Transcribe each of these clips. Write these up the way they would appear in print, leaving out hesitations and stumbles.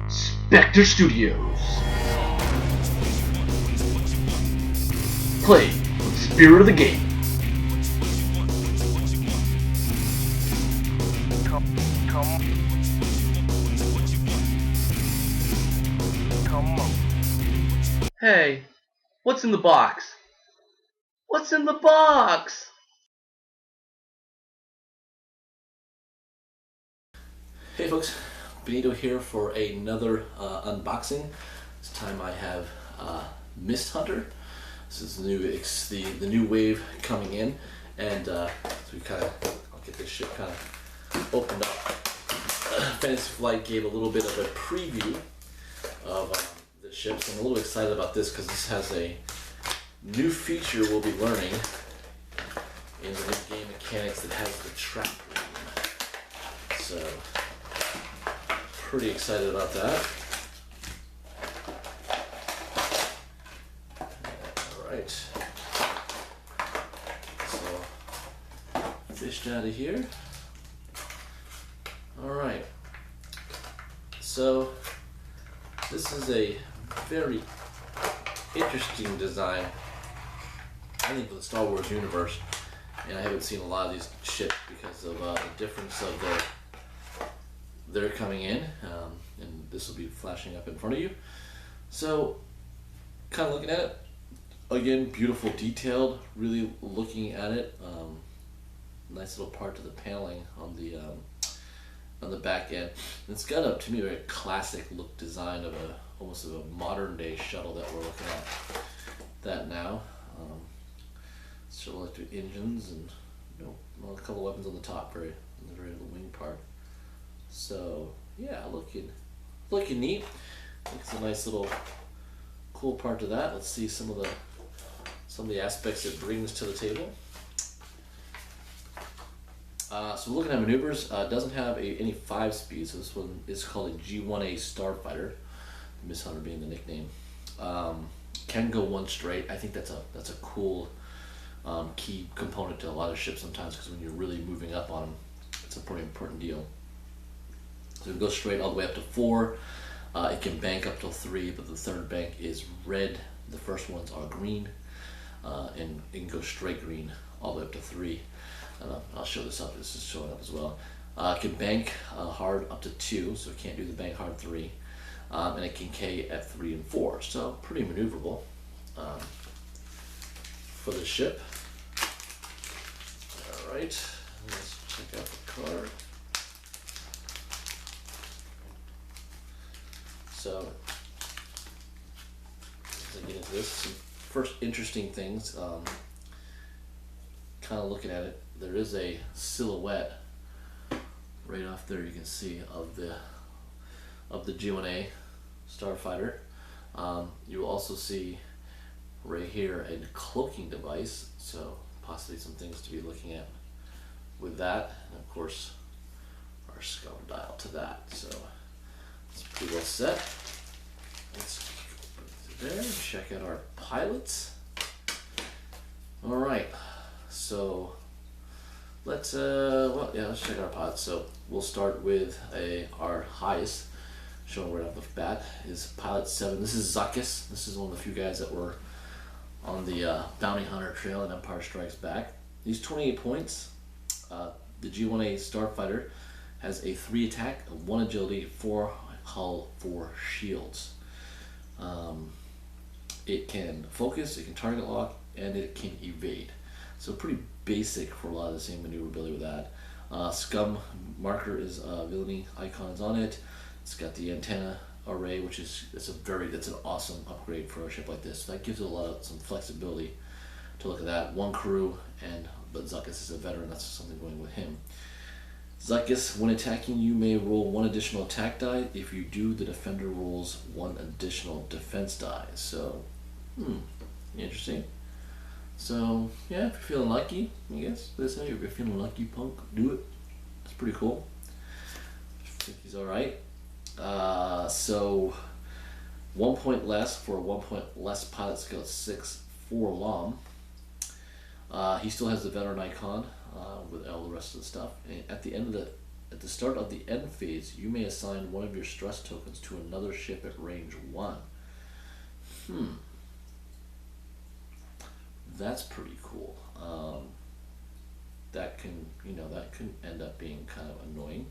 Spectre Studios. Play with the spirit of the game. Come on. Hey, what's in the box? What's in the box? Hey folks, Benito here for another unboxing. This time I have Mist Hunter. This is the new wave coming in, and so I'll get this ship kind of opened up. Fantasy Flight gave a little bit of a preview of the ship, so I'm a little excited about this because this has a new feature we'll be learning in the new game mechanics that has the trap room. So pretty excited about that. Alright. So, fished out of here. Alright. So, this is a very interesting design, I think, for the Star Wars universe. And I haven't seen a lot of these ships because of the difference of they're coming in, and this will be flashing up in front of you. So, kind of looking at it, again, beautiful, detailed, really looking at it. Nice little part to the paneling on the back end. And it's got a, to me, a very classic look design of almost of a modern day shuttle that we're looking at that now. Still electric engines and a couple weapons on the top, on the very little wing part. So yeah, looking neat. I think it's a nice little cool part to that. Let's see some of the aspects it brings to the table. So we're looking at maneuvers. It doesn't have any 5 speeds. So this one is called a G1-A Starfighter, Mist Hunter being the nickname. Can go 1 straight. I think that's a cool key component to a lot of ships sometimes, because when you're really moving up on them, it's a pretty important deal. So it goes straight all the way up to 4. It can bank up till 3, but the third bank is red. The first ones are green, and it can go straight green all the way up to 3. I'll show this up. This is showing up as well. It can bank hard up to 2, so it can't do the bank hard 3, and it can K at 3 and 4. So pretty maneuverable for the ship. All right, let's check out the card. So, as I get into this, some first interesting things, kind of looking at it, there is a silhouette right off there, you can see, of the G1-A Starfighter. You will also see right here a cloaking device, so possibly some things to be looking at with that, and of course our scum dial to that. So it's pretty well set. Let's go there and check out our pilots. Alright, so let's check out our pilots. So we'll start with our highest, showing right off the bat, is Pilot 7. This is Zuckuss. This is one of the few guys that were on the Bounty Hunter trail in Empire Strikes Back. These 28 points. The G1-A Starfighter has a 3 attack, a 1 agility, 4 hull, 4 shields. It can focus, it can target lock, and it can evade. So pretty basic for a lot of the same maneuverability with that. Scum marker is villainy icons on it. It's got the antenna array, which is that's an awesome upgrade for a ship like this. So that gives it some flexibility to look at that. 1 crew, but Zuckuss is a veteran. That's something going with him. Zuckuss, when attacking, you may roll 1 additional attack die. If you do, the defender rolls 1 additional defense die. So, interesting. So, yeah, if you're feeling lucky, I guess, if you're feeling lucky, punk, do it. It's pretty cool. I think he's alright. So, 1 point less for a 1 point less pilot skill 6 for Lam. He still has the veteran icon with all the rest of the stuff. And at the end At the start of the end phase, you may assign one of your stress tokens to another ship at range 1. That's pretty cool. That can end up being kind of annoying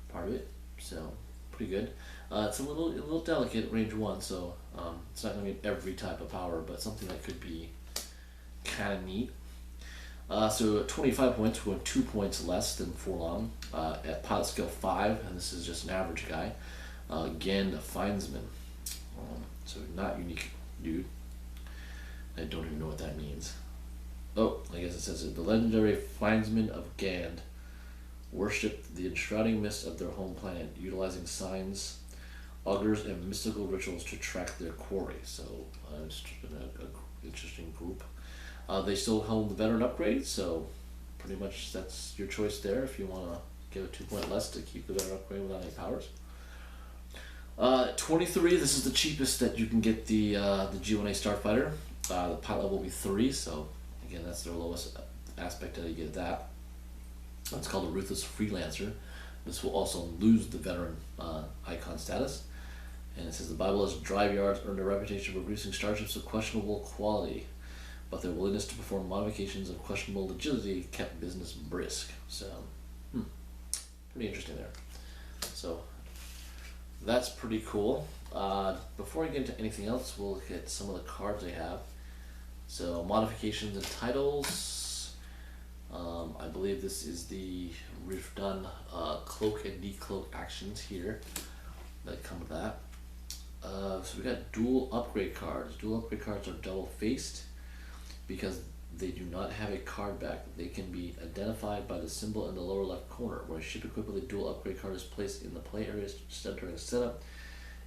part of it. So pretty good. It's a little delicate at range 1, so it's not going to be every type of power, but something that could be kind of neat. So at 25 points, we're going 2 points less than Forlong at pilot skill 5, and this is just an average guy. Again, a Findsman. So not unique dude. I don't even know what that means. Oh, I guess it says it. The legendary Findsmen of Gand worship the enshrouding mist of their home planet, utilizing signs, augurs, and mystical rituals to track their quarry. So it's an interesting group. They still hold the veteran upgrade, so pretty much that's your choice there if you want to give a 2 point less to keep the veteran upgrade without any powers. 23, this is the cheapest that you can get the G1-A Starfighter. The pilot level will be 3, so again, that's their lowest aspect that you get that. It's called a Ruthless Freelancer. This will also lose the veteran icon status. And it says the Bible has drive yards earned a reputation for producing starships of questionable quality, but their willingness to perform modifications of questionable legitimacy kept business brisk. So, pretty interesting there. So, that's pretty cool. Before I get into anything else, we'll look at some of the cards they have. So, modifications and titles. I believe this is we've done cloak and decloak actions here that come with that. So we got dual upgrade cards. Dual upgrade cards are double faced because they do not have a card back. They can be identified by the symbol in the lower left corner. Where a ship equipped with a dual upgrade card is placed in the play area during setup,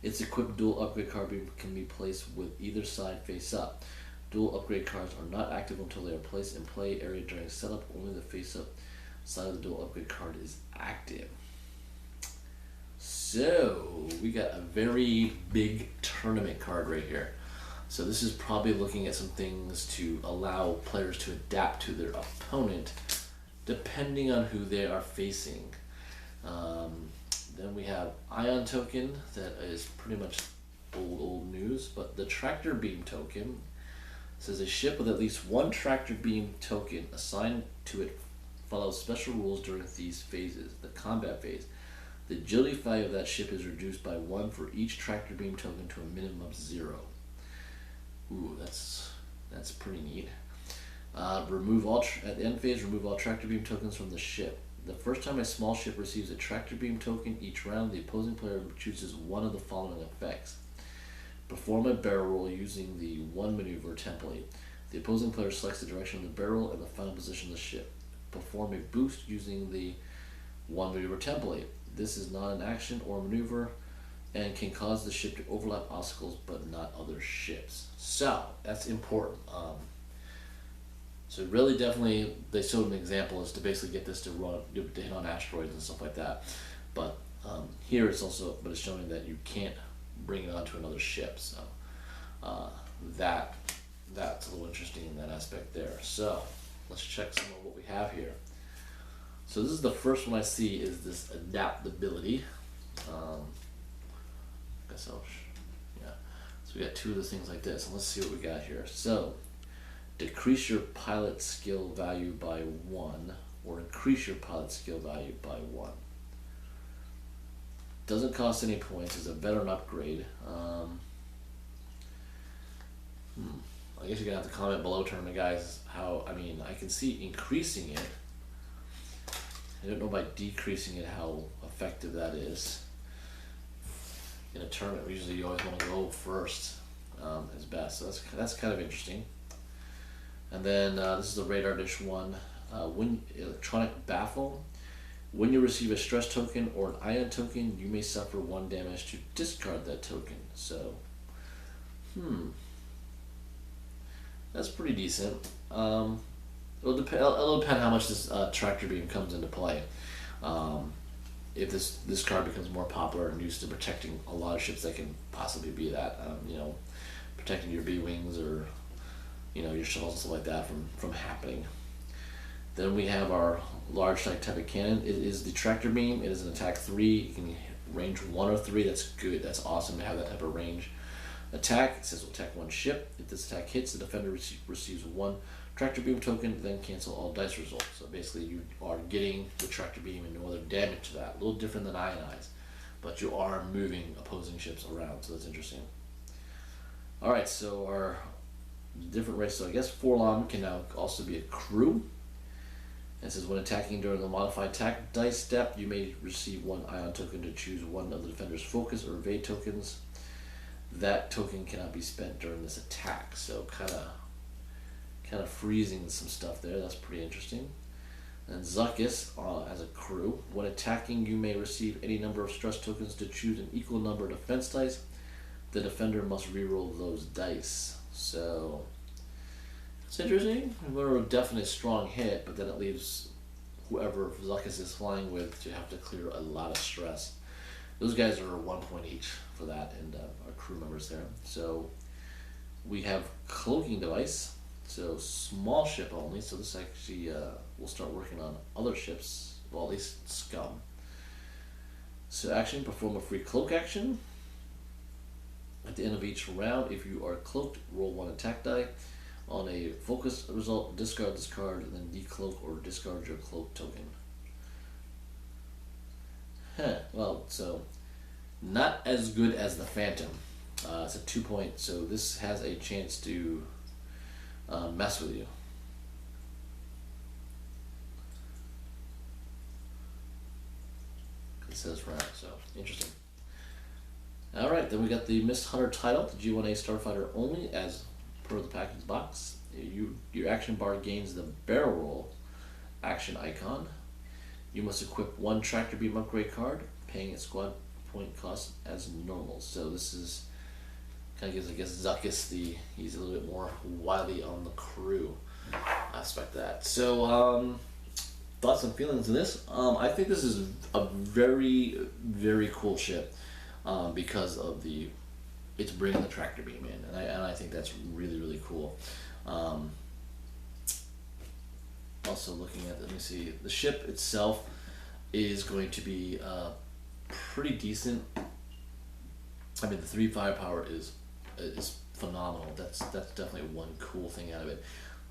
its equipped dual upgrade card can be placed with either side face up. Dual upgrade cards are not active until they are placed in play area during setup. Only the face-up side of the dual upgrade card is active. So, we got a very big tournament card right here. So this is probably looking at some things to allow players to adapt to their opponent depending on who they are facing. Then we have Ion Token, that is pretty much old news, but the Tractor Beam Token says a ship with at least one Tractor Beam token assigned to it follows special rules during these phases. The combat phase, the agility value of that ship is reduced by 1 for each Tractor Beam token to a minimum of 0. Ooh, that's pretty neat. At the end phase, remove all Tractor Beam tokens from the ship. The first time a small ship receives a Tractor Beam token each round, the opposing player chooses one of the following effects. Perform a barrel roll using the 1 maneuver template. The opposing player selects the direction of the barrel and the final position of the ship. Perform a boost using the 1 maneuver template. This is not an action or maneuver and can cause the ship to overlap obstacles but not other ships. So, that's important. So really definitely, they showed an example is to basically get this to hit on asteroids and stuff like that. But here it's showing that you can't bring it onto another ship. So that's a little interesting in that aspect there. So let's check some of what we have here. So this is the first one I see is this adaptability. So we got 2 of the things like this, and let's see what we got here. So decrease your pilot skill value by 1 or increase your pilot skill value by 1. Doesn't cost any points. It's a veteran upgrade. I guess you're gonna have to comment below, tournament guys, how, I can see increasing it. I don't know by decreasing it how effective that is. In a tournament, usually you always want to go first as best. So that's kind of interesting. And then this is the Radar Dish one. When electronic baffle. When you receive a stress token or an ion token, you may suffer 1 damage to discard that token. So, that's pretty decent. It'll depend how much this Tractor Beam comes into play. If this card becomes more popular and used to protecting a lot of ships, that can possibly be that. Protecting your B-Wings or your shuttles and stuff like that from happening. Then we have our large type of cannon. It is the tractor beam. It is an attack 3. You can range 1 or 3. That's good. That's awesome to have that type of range. Attack, it says will attack 1 ship. If this attack hits, the defender receives 1 tractor beam token, then cancel all dice results. So basically you are getting the tractor beam and no other damage to that. A little different than Ionize, but you are moving opposing ships around, so that's interesting. Alright, so our different race, so I guess Forlom can now also be a crew. It says when attacking during the modified attack dice step, you may receive 1 ion token to choose 1 of the defender's focus or evade tokens. That token cannot be spent during this attack, so kind of freezing some stuff there. That's pretty interesting. And Zuckuss as a crew. When attacking, you may receive any number of stress tokens to choose an equal number of defense dice. The defender must reroll those dice. So it's interesting. We're definitely a strong hit, but then it leaves whoever Zuckuss is flying with to have to clear a lot of stress. Those guys are 1 point each for that, and our crew members there. So we have cloaking device, so small ship only. So this actually we'll start working on other ships, well at least Scum. So action, perform a free cloak action. At the end of each round, if you are cloaked, roll 1 attack die. On a focus result, discard this card, and then decloak or discard your cloak token. Well, so not as good as the Phantom. It's a 2 point, so this has a chance to mess with you. It says round, so interesting. Alright, then we got the Mist Hunter title, the G1-A Starfighter only, as per the package box. Your action bar gains the barrel roll action icon. You must equip 1 tractor beam upgrade card, paying its squad point cost as normal. So this is kind of gives, I guess, Zuckuss he's a little bit more wily on the crew aspect of that. So thoughts and feelings of this. I think this is a very, very cool ship because of it's bringing the tractor beam in, and I think that's really, really cool. Also looking at, let me see, the ship itself is going to be pretty decent. I mean, the 3 firepower is phenomenal. That's definitely one cool thing out of it.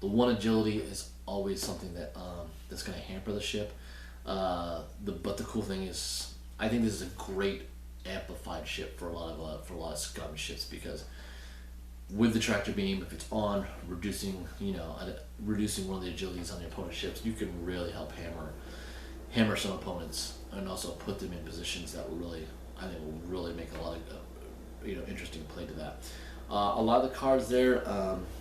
The 1 agility is always something that that's going to hamper the ship. But the cool thing is, I think this is a great amplified ship for a lot of Scum ships, because with the tractor beam, if it's on, reducing one of the agilities on the opponent's ships, you can really help hammer some opponents, and also put them in positions that will really, I think, will really make a lot of interesting play to that. A lot of the cards there,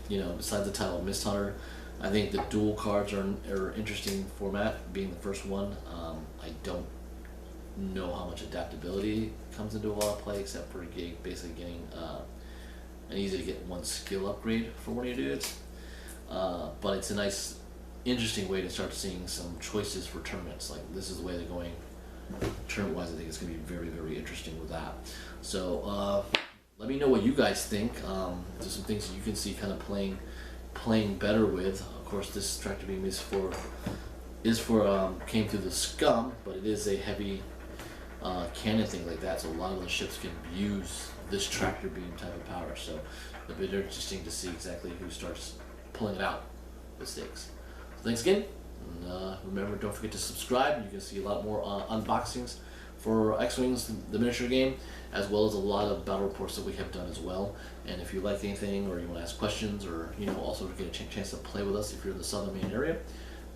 besides the title of Mist Hunter, I think the dual cards are interesting format, being the first one. I don't know how much adaptability comes into a lot of play, except for basically getting an easy to get 1 skill upgrade for one of your dudes. But it's a nice, interesting way to start seeing some choices for tournaments. Like, this is the way they're going tournament wise. I think it's going to be very, very interesting with that. So let me know what you guys think. There's some things that you can see kind of playing better with. Of course, this tractor beam came through the Scum, but it is a heavy cannon thing like that, so a lot of the ships can use this tractor beam type of power. So it'll be interesting to see exactly who starts pulling it out with stakes. So thanks again, and remember, don't forget to subscribe. You can see a lot more unboxings for X-Wings, the miniature game, as well as a lot of battle reports that we have done as well. And if you like anything, or you want to ask questions, or also get a chance to play with us if you're in the Southern Maine area,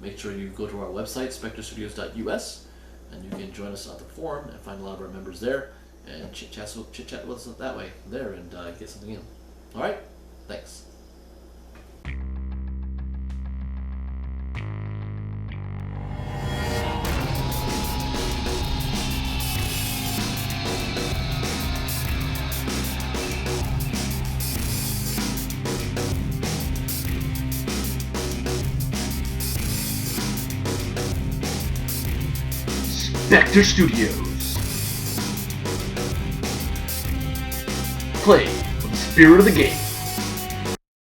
make sure you go to our website, spectrestudios.us, and you can join us at the forum and find a lot of our members there, and chit-chat with us that way there, and get something in. Alright, thanks. Spectre Studios. Play with the spirit of the game.